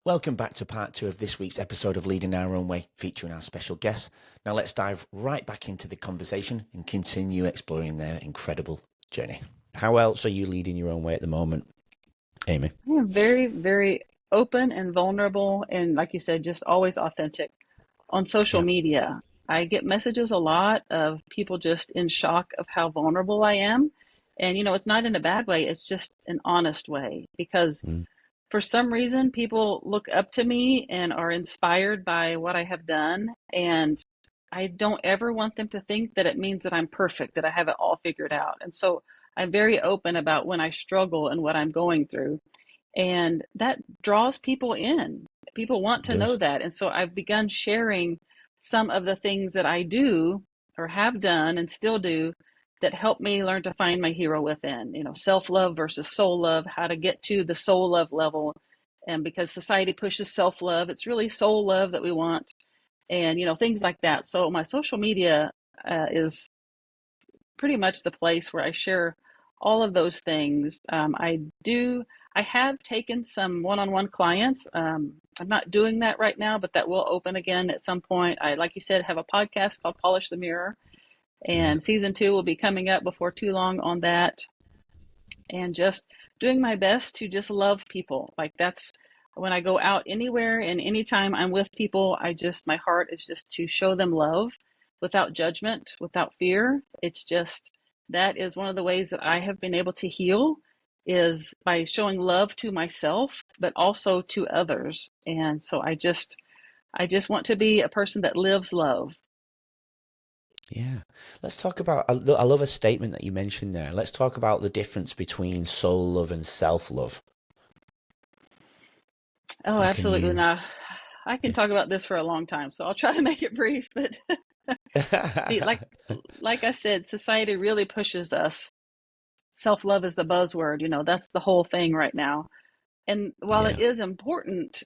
Welcome back to part 2 of this week's episode of Leading Our Own Way, featuring our special guests. Now let's dive right back into the conversation and continue exploring their incredible journey. How else are you leading your own way at the moment, Amy? I am very, very open and vulnerable, and like you said, just always authentic on social Yeah. media. I get messages a lot of people just in shock of how vulnerable I am. And, it's not in a bad way, it's just an honest way. Because for some reason, people look up to me and are inspired by what I have done. And I don't ever want them to think that it means that I'm perfect, that I have it all figured out. And so I'm very open about when I struggle and what I'm going through. And that draws people in. People want to know that. And so I've begun sharing some of the things that I do or have done and still do that help me learn to find my hero within, self-love versus soul love, how to get to the soul love level. And because society pushes self-love, it's really soul love that we want, and, things like that. So my social media is pretty much the place where I share all of those things. I have taken some one-on-one clients. I'm not doing that right now, but that will open again at some point. I, like you said, have a podcast called Polish the Mirror, and season 2 will be coming up before too long on that. And just doing my best to just love people. Like, that's when I go out anywhere and anytime I'm with people, my heart is just to show them love without judgment, without fear. It's just, that is one of the ways that I have been able to heal, is by showing love to myself, but also to others. And so I just want to be a person that lives love. Yeah. Let's talk about, I love a statement that you mentioned there. Let's talk about the difference between soul love and self-love. Oh, How can absolutely. you... Now, I can talk about this for a long time, so I'll try to make it brief. But like I said, society really pushes us. Self-love is the buzzword, that's the whole thing right now. And while Yeah. it is important,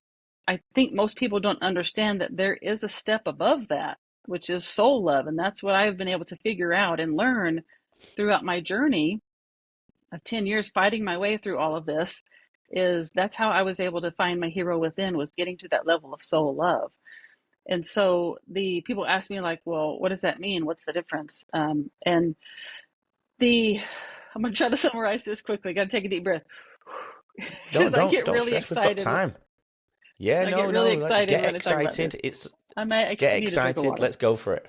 I think most people don't understand that there is a step above that, which is soul love. And that's what I've been able to figure out and learn throughout my journey of 10 years fighting my way through all of this. That's how I was able to find my hero within, was getting to that level of soul love. And so the people ask me, like, well, what does that mean? What's the difference? And I'm going to try to summarize this quickly. Got to take a deep breath. Because I get Don't really stress. We've got excited. time. Yeah, I get really excited Get when I talk about excited. this. I might actually Get need a drink of excited. water. Let's go for it.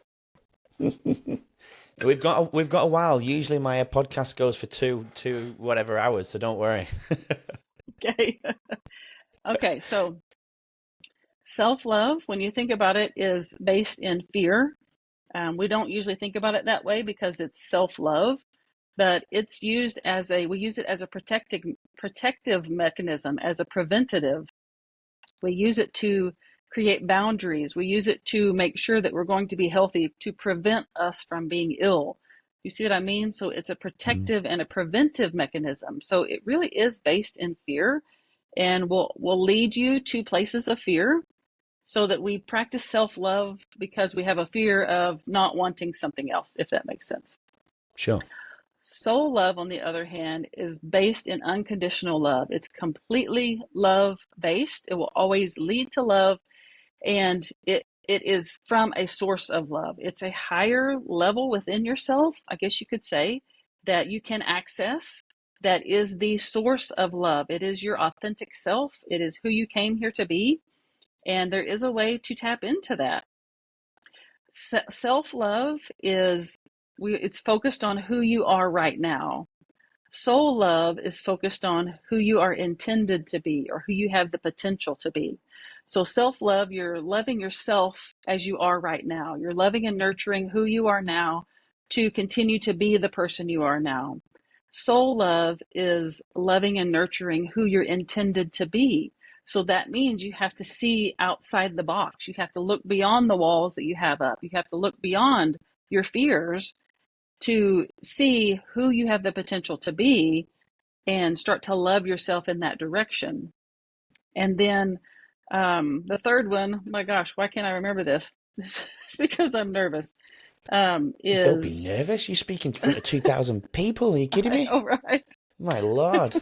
We've got a while. Usually my podcast goes for two whatever hours, so don't worry. Okay. Okay, so self-love, when you think about it, is based in fear. We don't usually think about it that way because it's self-love, but we use it as a protective mechanism, as a preventative. We use it to create boundaries. We use it to make sure that we're going to be healthy, to prevent us from being ill. You see what I mean? So it's a protective and a preventive mechanism. So it really is based in fear, and will lead you to places of fear, so that we practice self-love because we have a fear of not wanting something else, if that makes sense. Sure. Soul love, on the other hand, is based in unconditional love. It's completely love-based. It will always lead to love, and it is from a source of love. It's a higher level within yourself, I guess you could say, that you can access, that is the source of love. It is your authentic self. It is who you came here to be, and there is a way to tap into that. Self-love it's focused on who you are right now. Soul love is focused on who you are intended to be, or who you have the potential to be. So self-love, you're loving yourself as you are right now. You're loving and nurturing who you are now to continue to be the person you are now. Soul love is loving and nurturing who you're intended to be. So that means you have to see outside the box. You have to look beyond the walls that you have up. You have to look beyond your fears to see who you have the potential to be, and start to love yourself in that direction. And then the third one, my gosh, why can't I remember this? It's because I'm nervous. Don't be nervous. You're speaking in front of 2,000 people. Are you kidding me? Oh, right. My Lord.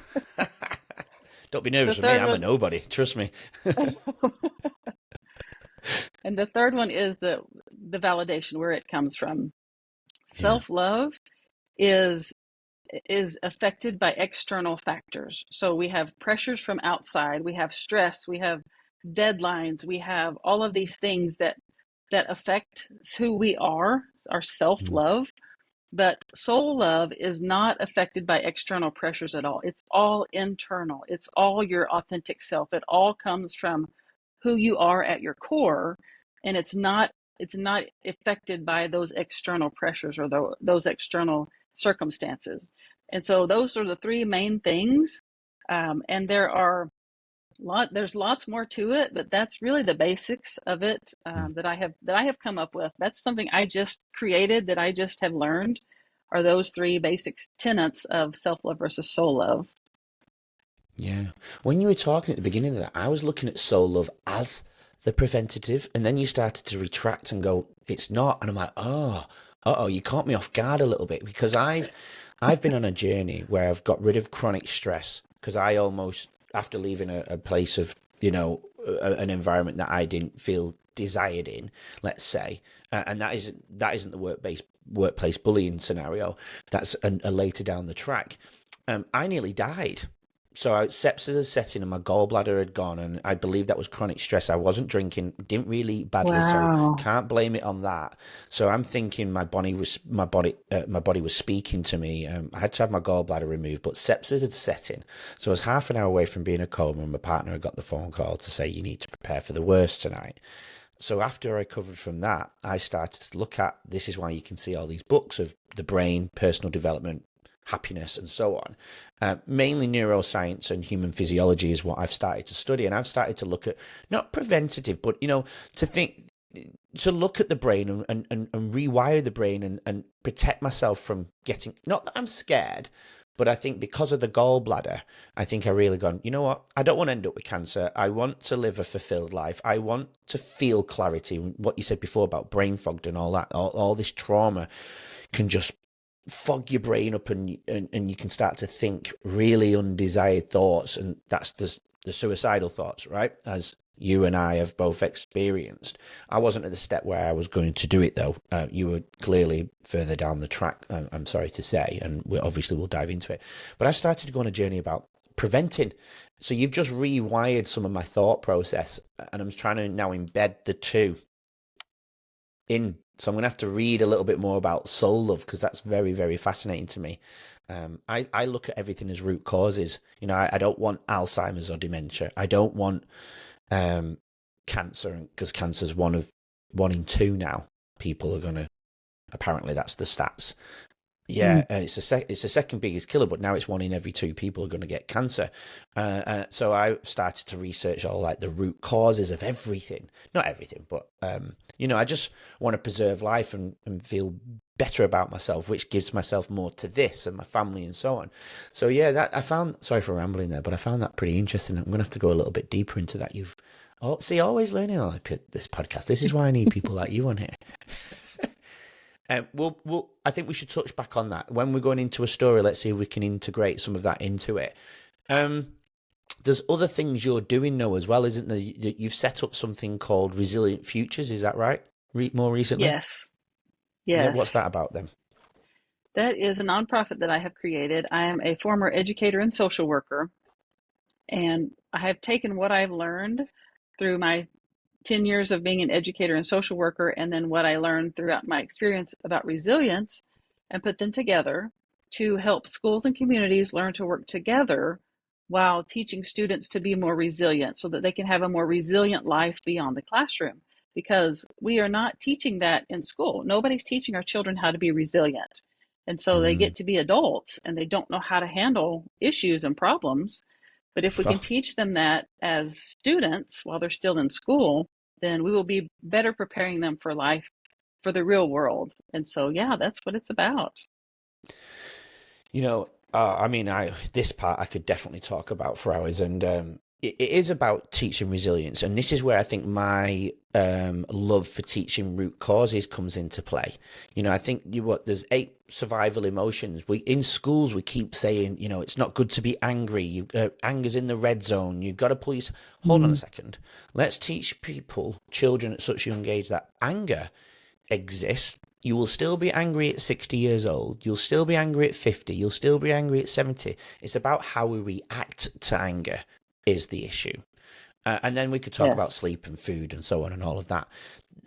Don't be The nervous for me. third I'm a one, nobody. Trust me. and the third one is the validation, where it comes from. Yeah. Self-love is is affected by external factors. So we have pressures from outside, we have stress, we have deadlines, we have all of these things that affect who we are, our Mm. self-love. But soul love is not affected by external pressures at all. It's all internal. It's all your authentic self. It all comes from who you are at your core, and it's not affected by those external pressures or those external circumstances. And so those are the three main things. And there's lots more to it, but that's really the basics of it, Mm. that I have come up with. That's something I just created, that I just have learned, are those three basic tenets of self-love versus soul love. Yeah. When you were talking at the beginning of that, I was looking at soul love as the preventative, and then you started to retract and go, it's not. And I'm like, you caught me off guard a little bit because I've been on a journey where I've got rid of chronic stress because I almost, after leaving a place of, an environment that I didn't feel desired in, let's say, and that isn't the workplace bullying scenario. That's a later down the track. I nearly died. So sepsis had set in and my gallbladder had gone, and I believe that was chronic stress. I wasn't drinking, didn't really eat badly, so Wow. can't blame it on that. So I'm thinking my body was speaking to me. I had to have my gallbladder removed, but sepsis had set in. So I was half an hour away from being a coma, and my partner had got the phone call to say you need to prepare for the worst tonight. So after I recovered from that, I started to look at, this is why you can see all these books of the brain, personal development, happiness, and so on. Mainly neuroscience and human physiology is what I've started to study, and I've started to look at not preventative, but to think, to look at the brain and rewire the brain and protect myself from getting. Not that I'm scared, but I think because of the gallbladder, I think I really gone, you know what? I don't want to end up with cancer. I want to live a fulfilled life. I want to feel clarity. What you said before about brain fogged and all that, all this trauma can just fog your brain up, and you can start to think really undesired thoughts, and that's the suicidal thoughts, right? As you and I have both experienced. I wasn't at the step where I was going to do it, though. You were clearly further down the track, I'm sorry to say, and we'll dive into it. But I started to go on a journey about preventing. So you've just rewired some of my thought process, and I'm trying to now embed the two in. So I'm going to have to read a little bit more about soul love because that's very, very fascinating to me. I look at everything as root causes. I don't want Alzheimer's or dementia. I don't want cancer, because cancer's one in two now. People are going to, apparently that's the stats. Yeah, and it's the second biggest killer, but now it's one in every two people are going to get cancer. So I started to research all like the root causes of everything. Not everything, but I just want to preserve life and feel better about myself, which gives myself more to this and my family and so on. So yeah, that I found. Sorry for rambling there, but I found that pretty interesting. I'm going to have to go a little bit deeper into that. Always learning on this podcast. This is why I need people like you on here. I think we should touch back on that when we're going into a story. Let's see if we can integrate some of that into it. There's other things you're doing now as well, isn't there? You've set up something called Resilient Futures. Is that right? More recently, Yes. yeah. What's Yes. that about then? That is a nonprofit that I have created. I am a former educator and social worker, and I have taken what I've learned through my 10 years of being an educator and social worker, and then what I learned throughout my experience about resilience, and put them together to help schools and communities learn to work together while teaching students to be more resilient so that they can have a more resilient life beyond the classroom. Because we are not teaching that in school. Nobody's teaching our children how to be resilient. And so they Mm. get to be adults and they don't know how to handle issues and problems. But if we can Oh, teach them that as students while they're still in school, then we will be better preparing them for life, for the real world. And so, yeah, that's what it's about. I mean, this part I could definitely talk about for hours, and it is about teaching resilience, and this is where I think my love for teaching root causes comes into play. I think there's 8 survival emotions. We in schools we keep saying, it's not good to be angry. Anger's in the red zone. You've got to police. Hold on a second. Let's teach children at such a young age, that anger exists. You will still be angry at 60 years old. You'll still be angry at 50. You'll still be angry at 70. It's about how we react to anger is the issue. And then we could talk about Yes. sleep and food and so on and all of that.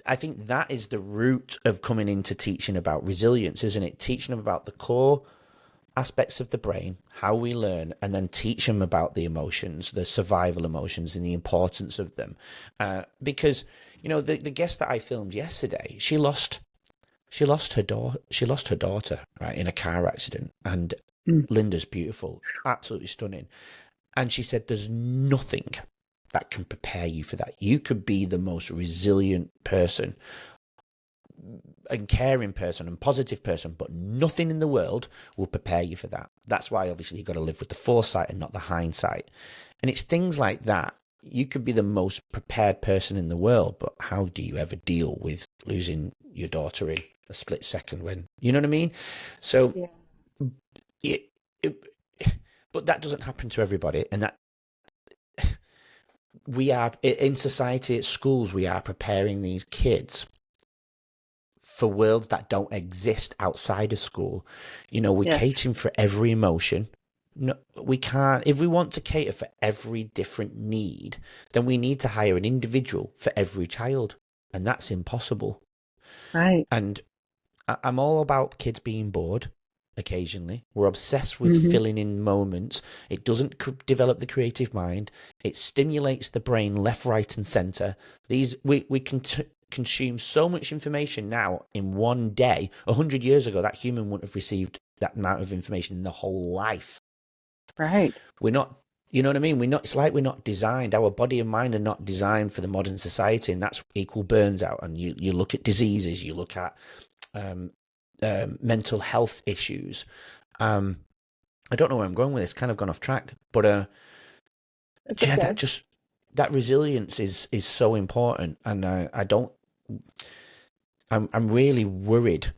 I think that is the root of coming into teaching about resilience, isn't it? Teaching them about the core aspects of the brain, how we learn, and then teach them about the emotions, the survival emotions, and the importance of them. Because the guest that I filmed yesterday, she lost her daughter, right, in a car accident, and Mm. Linda's beautiful, absolutely stunning. And she said, there's nothing that can prepare you for that. You could be the most resilient person and caring person and positive person, but nothing in the world will prepare you for that. That's why obviously you've got to live with the foresight and not the hindsight. And it's things like that. You could be the most prepared person in the world, but how do you ever deal with losing your daughter in a split second when, you know what I mean? So Yeah. it, it but that doesn't happen to everybody. And that we are in society, at schools, we are preparing these kids for worlds that don't exist outside of school. We're Yes. catering for every emotion. No, we can't. If we want to cater for every different need, then we need to hire an individual for every child, and that's impossible. Right. And I'm all about kids being bored occasionally. We're obsessed with Hmm. filling in moments. It doesn't develop the creative mind. It stimulates the brain left, right, and center. We can consume so much information now in one day. 100 years ago, that human wouldn't have received that amount of information in the whole life. Right. We're not. You know what I mean? We're not. It's like we're not designed. Our body and mind are not designed for the modern society, and that's equal burns out. And you look at diseases. You look at um, mental health issues. I don't know where I'm going with this. Kind of gone off track, but It's yeah, okay. that resilience is so important, and I don't. I'm really worried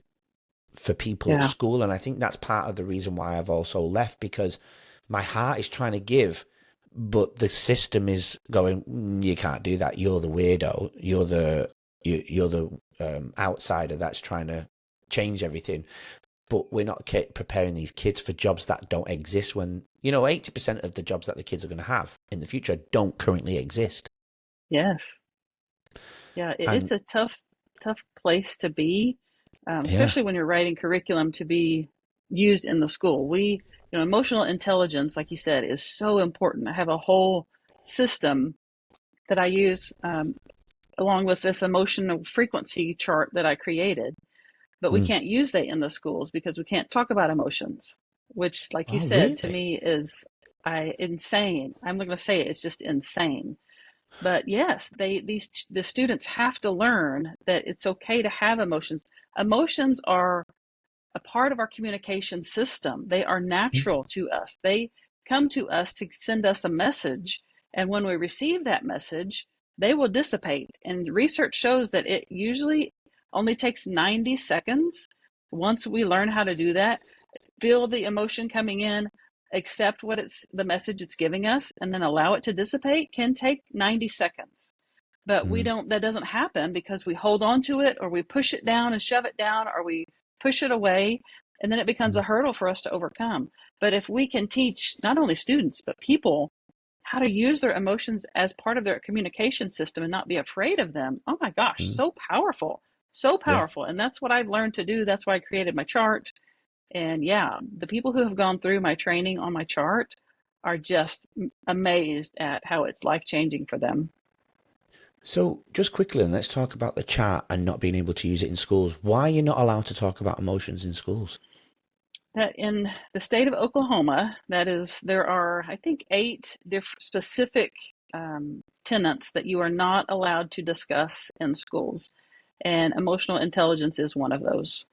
for people at Yeah. school, and I think that's part of the reason why I've also left, because my heart is trying to give, but the system is going, you can't do that. You're the weirdo. You're the outsider that's trying to change everything. But we're not preparing these kids for jobs that don't exist when, 80% of the jobs that the kids are going to have in the future don't currently exist. Yes. Yeah. It's And a tough place to be, yeah, especially when you're writing curriculum to be used in the school. Emotional intelligence, like you said, is so important. I have a whole system that I use along with this emotional frequency chart that I created. But we mm. can't use that in the schools because we can't talk about emotions, which, like you Oh, said, to really? me is insane. I'm not going to say it, it's just insane. But yes, the students have to learn that it's okay to have emotions. Emotions are a part of our communication system. They are Mm, natural to us. They come to us to send us a message. And when we receive that message, they will dissipate. And research shows that it usually only takes 90 seconds. Once we learn how to do that, feel the emotion coming in, accept what it's the message it's giving us, and then allow it to dissipate, can take 90 seconds. But we mm, don't, that doesn't happen because we hold on to it, or we push it down and shove it down, or we push it away, and then it becomes mm, a hurdle for us to overcome. But if we can teach not only students but people how to use their emotions as part of their communication system and not be afraid of them, oh my gosh, mm. so powerful, so Yeah. powerful. And that's what I've learned to do. That's why I created my chart. And yeah, the people who have gone through my training on my chart are just amazed at how it's life changing for them. So just quickly, let's talk about the chart and not being able to use it in schools. Why are you not allowed to talk about emotions in schools? That in the state of Oklahoma, that is, there are, I think, 8 specific tenets that you are not allowed to discuss in schools. And emotional intelligence is one of those.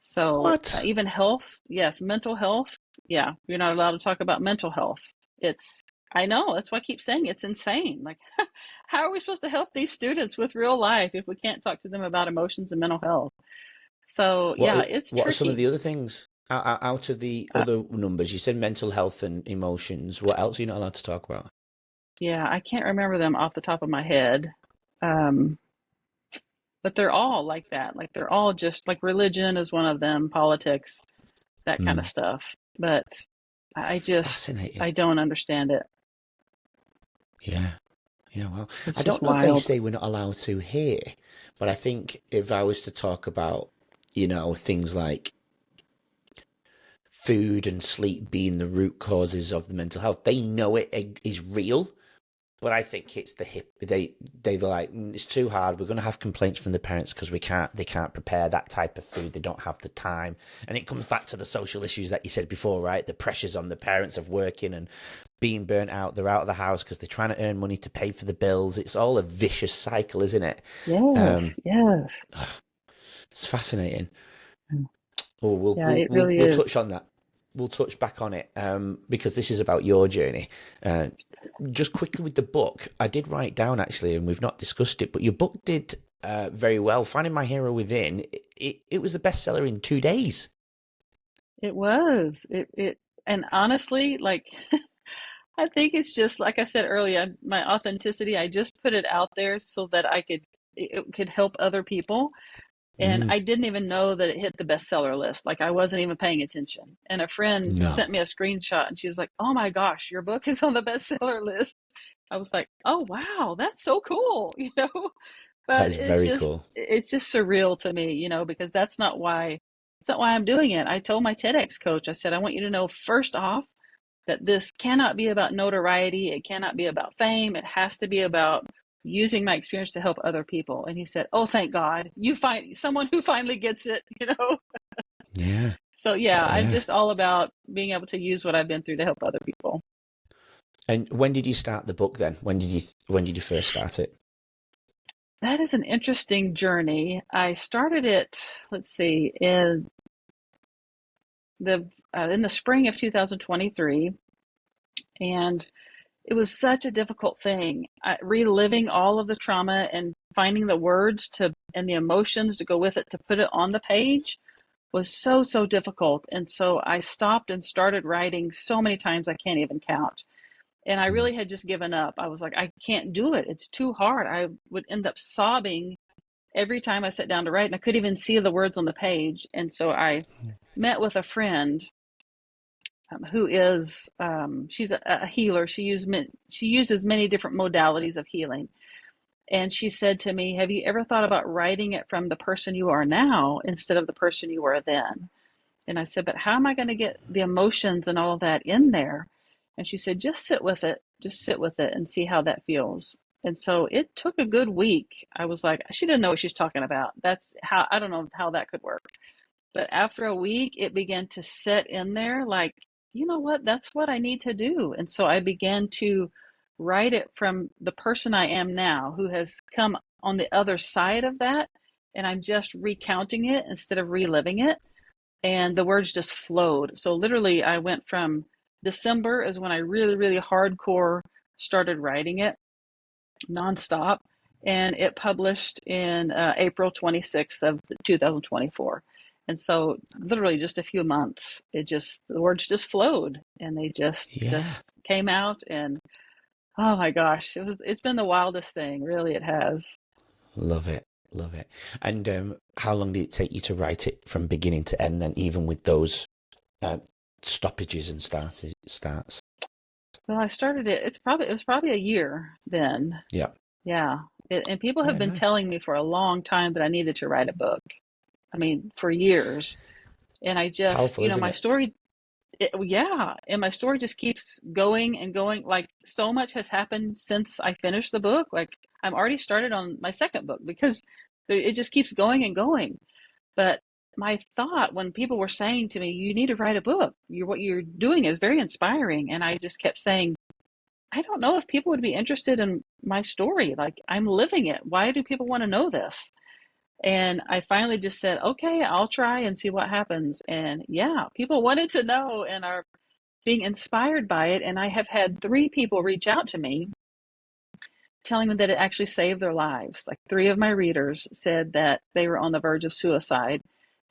So What? even health, yes, mental health, yeah, you're not allowed to talk about mental health. It's I know. That's why I keep saying it's insane. Like, how are we supposed to help these students with real life if we can't talk to them about emotions and mental health? So, yeah, it's What are some of tricky. the other things out of the Uh, other numbers? You said mental health and emotions. What else are you not allowed to talk about? yeah, I can't remember them off the top of my head. Um, but they're all like that. Like, they're all just like religion is one of them, politics, that kind of Mm. stuff. But I just, Fascinating. I don't understand it. Yeah. Yeah, well, It's I just don't know if they wild. say we're not allowed to here, but I think if I was to talk about, things like food and sleep being the root causes of the mental health, they know it is real. But I think it's the hip. They're like, it's too hard. We're going to have complaints from the parents because they can't prepare that type of food. They don't have the time, and it comes back to the social issues that you said before, right? The pressures on the parents of working and being burnt out. They're out of the house because they're trying to earn money to pay for the bills. It's all a vicious cycle, isn't it? Yes, Um, yes. it's fascinating. Oh, we'll Yeah, we'll it we'll, really we'll is. touch on that. We'll touch back on it because this is about your journey. Uh, just quickly with the book, I did write down actually, and we've not discussed it, but your book did very well. Finding My Hero Within, it was a bestseller in 2 days. It was. And honestly, like, I think it's just like I said earlier, my authenticity, I just put it out there so that it could help other people. And Mm, I didn't even know that it hit the bestseller list. Like, I wasn't even paying attention. And a friend no, sent me a screenshot and she was like, "Oh my gosh, your book is on the bestseller list." I was like, "Oh wow, that's so cool," you know? that But is very cool. it's just surreal to me, because it's not why I'm doing it. I told my TEDx coach, I said, "I want you to know first off that this cannot be about notoriety. It cannot be about fame. It has to be about using my experience to help other people." And he said, "Oh, thank God. You find someone who finally gets it." Yeah, So yeah, I'm yeah. just all about being able to use what I've been through to help other people. And when did you start the book then? When did you first start it? That is an interesting journey. I started it, let's see, in the spring of 2023, and it was such a difficult thing. Reliving all of the trauma and finding the words to and the emotions to go with it to put it on the page was so, so difficult. And so I stopped and started writing so many times I can't even count. And I Mm, really had just given up. I was like, I can't do it. It's too hard. I would end up sobbing every time I sat down to write, and I couldn't even see the words on the page. And so I met with a friend who is she's a healer. She uses many different modalities of healing. And she said to me, "Have you ever thought about writing it from the person you are now instead of the person you were then?" And I said, "But how am I going to get the emotions and all of that in there?" And she said, "Just sit with it. Just sit with it and see how that feels." And so it took a good week. I was like, she didn't know what she's talking about. That's how, I don't know how that could work. But after a week, it began to set in there like, you know what? That's what I need to do. And so I began to write it from the person I am now, who has come on the other side of that. And I'm just recounting it instead of reliving it. And the words just flowed. So literally, I went from December is when I really, really hardcore started writing it nonstop, and it published in April 26th of 2024. And so, literally, just a few months, the words just flowed, and they just yeah, came out, and oh my gosh, it's been the wildest thing, really, it has. love it, love it. And how long did it take you to write it from beginning to end? Then, even with those uh, stoppages and starts. Well, I started it was probably a year then. Yeah, Yeah. And people have yeah, been nice. telling me for a long time that I needed to write a book. I mean, for years. And I just, Powerful, isn't my it? story, yeah. And my story just keeps going and going. Like, so much has happened since I finished the book. Like, I'm already started on my second book because it just keeps going and going. But my thought when people were saying to me, "You need to write a book. What you're doing is very inspiring." And I just kept saying, I don't know if people would be interested in my story. Like, I'm living it. Why do people want to know this? And I finally just said, "Okay, I'll try and see what happens." And yeah, people wanted to know and are being inspired by it. And I have had 3 people reach out to me telling me that it actually saved their lives. Like 3 of my readers said that they were on the verge of suicide.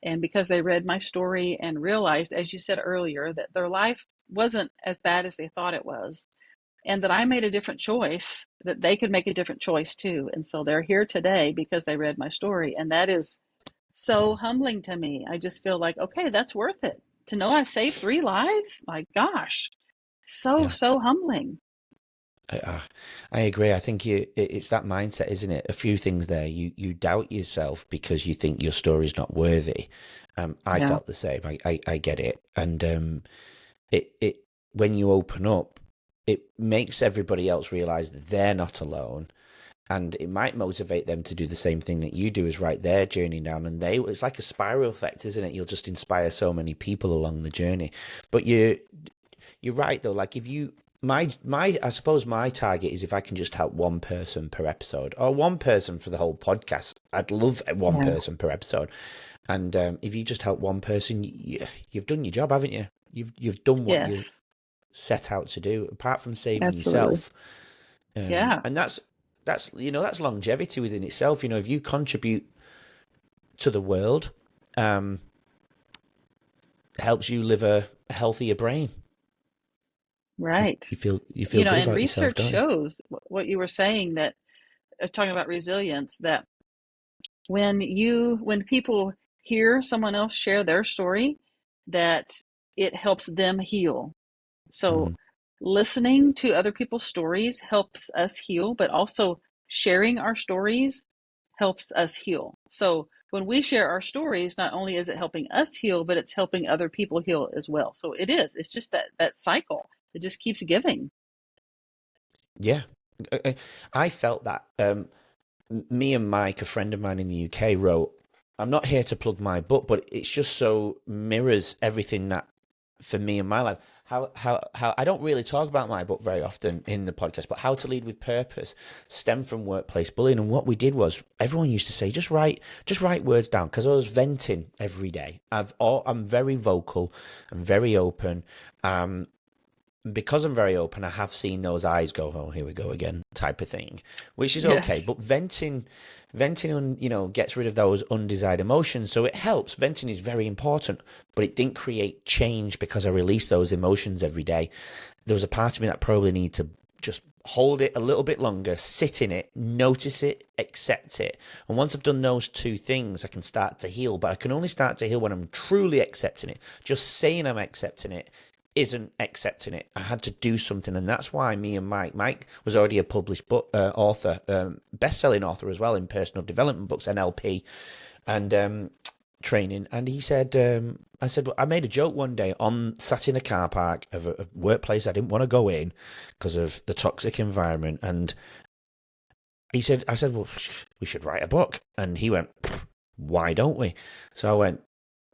And because they read my story and realized, as you said earlier, that their life wasn't as bad as they thought it was, and that I made a different choice, that they could make a different choice too. And so they're here today because they read my story. And that is so humbling to me. I just feel like, okay, that's worth it. To know I've saved 3 lives, my gosh, so, Yeah. so humbling. I agree. I think it's that mindset, isn't it? A few things there. You doubt yourself because you think your story's not worthy. I Yeah. felt the same. I get it. And it when you open up, it makes everybody else realize that they're not alone. And it might motivate them to do the same thing that you do, is write their journey down. And it's like a spiral effect, isn't it? You'll just inspire so many people along the journey. But you're right though. Like if you, I suppose my target is if I can just help one person per episode, or one person for the whole podcast. I'd love one Yeah. person per episode. And if you just help one person, you've done your job, haven't you? You've done what Yes, you set out to do, apart from saving absolutely. yourself. Yeah. And that's that's longevity within itself. If you contribute to the world, helps you live a healthier brain. Right. You feel good And about yourself, research don't you? shows what you were saying, that talking about resilience, that when people hear someone else share their story, that it helps them heal. So Hmm. listening to other people's stories helps us heal, but also sharing our stories helps us heal. So when we share our stories, not only is it helping us heal, but it's helping other people heal as well. So it's just that cycle. It just keeps giving. Yeah, I felt that. Me and Mike, a friend of mine in the UK, wrote. I'm not here to plug my book, but it's just so mirrors everything that for me in my life. How I don't really talk about my book very often in the podcast, but How to Lead with Purpose stemmed from workplace bullying. And what we did was everyone used to say, just write words down, because I was venting every day. I'm very vocal, I'm very open. Because I'm very open, I have seen those eyes go, oh, here we go again, type of thing, which is okay. Yes. But venting, gets rid of those undesired emotions. So it helps. Venting is very important, but it didn't create change because I released those emotions every day. There was a part of me that probably need to just hold it a little bit longer, sit in it, notice it, accept it. And once I've done those 2 things, I can start to heal. But I can only start to heal when I'm truly accepting it. Just saying I'm accepting it isn't accepting it. I had to do something, and that's why me and Mike was already a published book author, best-selling author as well in personal development books, NLP, and training. And he said, I said, well, I made a joke one day sat in a car park of a workplace I didn't want to go in because of the toxic environment, and I said, well, we should write a book, and he went, why don't we? So I went,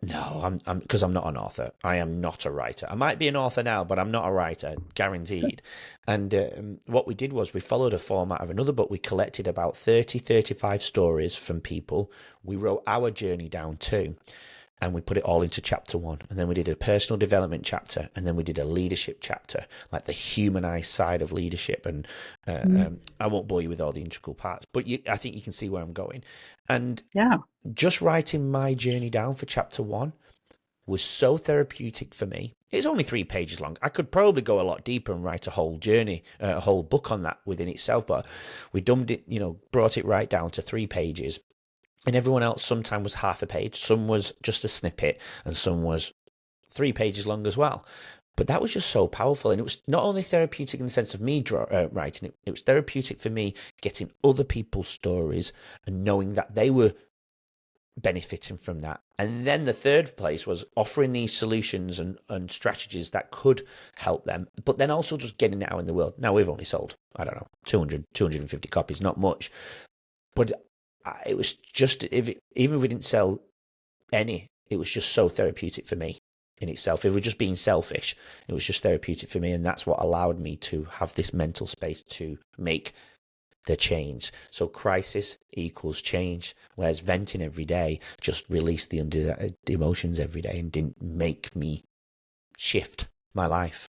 no, I'm because I'm not an author. I am not a writer. I might be an author now, but I'm not a writer, guaranteed. And what we did was we followed a format of another book. We collected about 35 stories from people. We wrote our journey down too, and we put it all into chapter 1. And then we did a personal development chapter, and then we did a leadership chapter, like the humanized side of leadership. And I won't bore you with all the integral parts, but I think you can see where I'm going. And Yeah. just writing my journey down for chapter 1 was so therapeutic for me. It's only 3 pages long. I could probably go a lot deeper and write a whole journey, a whole book on that within itself, but we dumbed it, brought it right down to 3 pages. And everyone else sometimes was half a page, some was just a snippet, and some was 3 pages long as well. But that was just so powerful. And it was not only therapeutic in the sense of me writing it, it was therapeutic for me getting other people's stories and knowing that they were benefiting from that. And then the third place was offering these solutions and strategies that could help them, but then also just getting it out in the world. Now, we've only sold, I don't know, 250 copies, not much. But it was just, even if we didn't sell any, it was just so therapeutic for me in itself. If we're just being selfish, it was just therapeutic for me. And that's what allowed me to have this mental space to make the change. So crisis equals change, whereas venting every day just released the undesired emotions every day and didn't make me shift my life.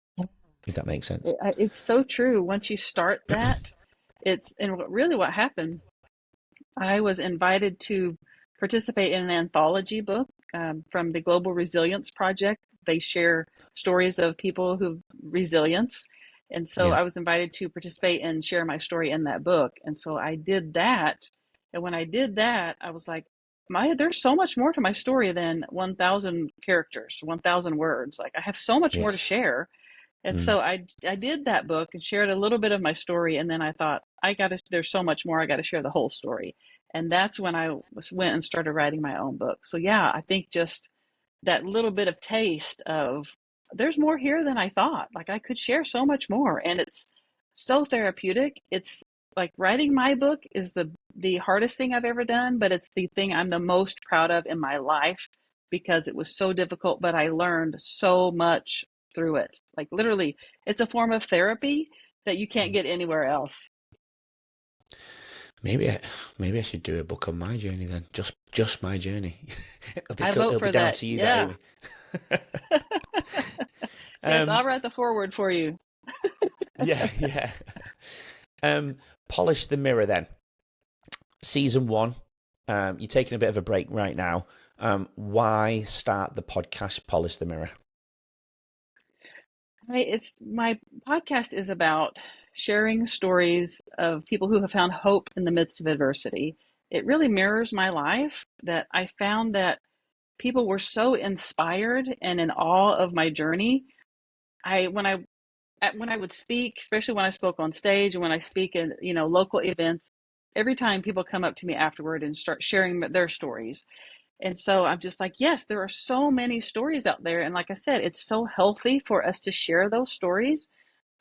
if that makes sense. It's so true. Once you start that, and really what happened, I was invited to participate in an anthology book from the Global Resilience Project. They share stories of people who've resilience. And so Yeah. I was invited to participate and share my story in that book. And so I did that. And when I did that, I was like, there's so much more to my story than 1,000 characters, 1,000 words. Like I have so much more to Yes. share. And Mm. so I did that book and shared a little bit of my story, and then I thought there's so much more. I got to share the whole story, and that's when went and started writing my own book. So yeah, I think just that little bit of taste of there's more here than I thought. Like I could share so much more, and it's so therapeutic. It's like writing my book is the hardest thing I've ever done, but it's the thing I'm the most proud of in my life because it was so difficult, but I learned so much through it. Like literally, it's a form of therapy that you can't get anywhere else. Maybe maybe I should do a book on my journey then. Just my journey. I vote It'll be for down that. to you, that Yeah. Amy. Yes, um, I'll write the foreword for you. yeah, yeah. Polish the mirror then. Season 1. You're taking a bit of a break right now. Why start the podcast Polish the Mirror? It's my podcast is about sharing stories of people who have found hope in the midst of adversity. It really mirrors my life that I found that people were so inspired and in awe of my journey. I when I would speak, especially when I spoke on stage and when I speak in local events, every time people come up to me afterward and start sharing their stories. And so I'm just like, yes, there are so many stories out there. And like I said, it's so healthy for us to share those stories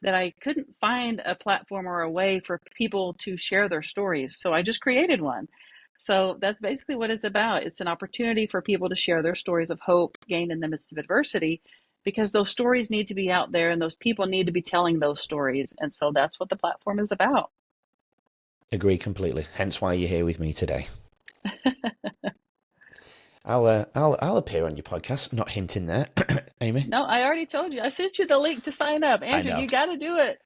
that I couldn't find a platform or a way for people to share their stories. So I just created one. So that's basically what it's about. It's an opportunity for people to share their stories of hope gained in the midst of adversity because those stories need to be out there and those people need to be telling those stories. And so that's what the platform is about. Agree completely. Hence why you're here with me today. I'll appear on your podcast. Not hinting there, Amy. No, I already told you. I sent you the link to sign up. I Andrew, know. you got to do it.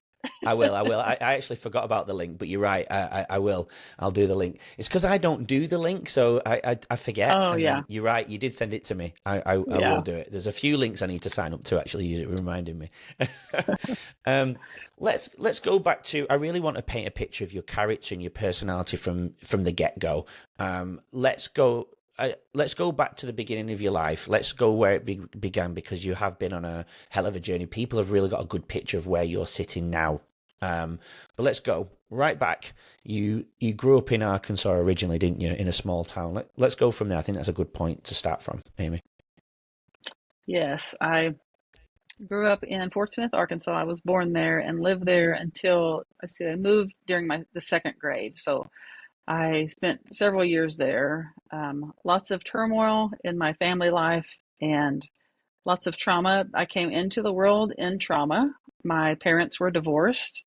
I will. I actually forgot about the link, but you're right. I will. I'll do the link. It's because I don't do the link, so I forget. Oh, And yeah. then you're right. You did send it to me. I will Yeah. do it. There's a few links I need to sign up to. Actually, you reminded me. um, let's go back to. I really want to paint a picture of your character and your personality from the get go. Let's go. Let's go back to the beginning of your life. Let's go where it began because you have been on a hell of a journey. People have really got a good picture of where you're sitting now. But let's go right back. You grew up in Arkansas originally, didn't you? In a small town. Let's go from there. I think that's a good point to start from, Amy. Yes, I grew up in Fort Smith, Arkansas. I was born there and lived there until I moved during the second grade. So I spent several years there. Lots of turmoil in my family life and lots of trauma. I came into the world in trauma. My parents were divorced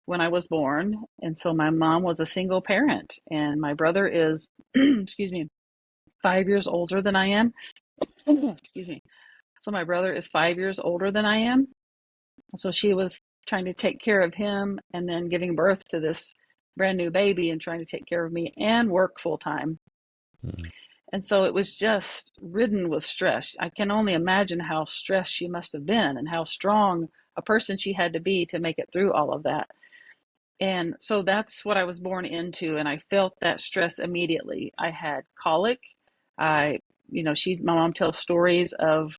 when I was born, and so my mom was a single parent, and my brother is, excuse me, 5 years older than I am. Excuse me. So my brother is 5 years older than I am. So she was trying to take care of him and then giving birth to this brand new baby and trying to take care of me and work full time. Mm. And so it was just ridden with stress. I can only imagine how stressed she must have been and how strong a person she had to be to make it through all of that. And so that's what I was born into. And I felt that stress immediately. I had colic. I, my mom tells stories of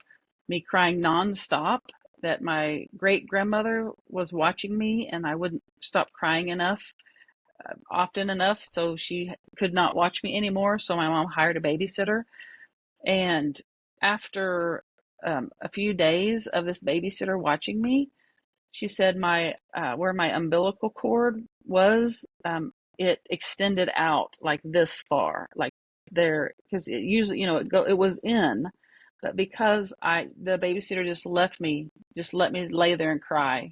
me crying nonstop, that my great grandmother was watching me and I wouldn't stop crying often enough. So she could not watch me anymore. So my mom hired a babysitter. And after a few days of this babysitter watching me, she said my where my umbilical cord was, it extended out like this far, like there, because it usually, it was in, but because the babysitter just let me lay there and cry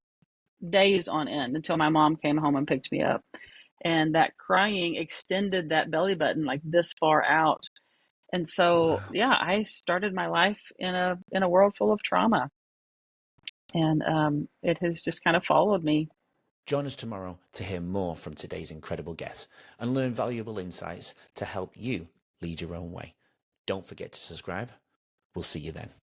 days on end until my mom came home and picked me up, and that crying extended that belly button like this far out, and so Wow. yeah, I started my life in a world full of trauma. And it has just kind of followed me. Join us tomorrow to hear more from today's incredible guests and learn valuable insights to help you lead your own way. Don't forget to subscribe. We'll see you then.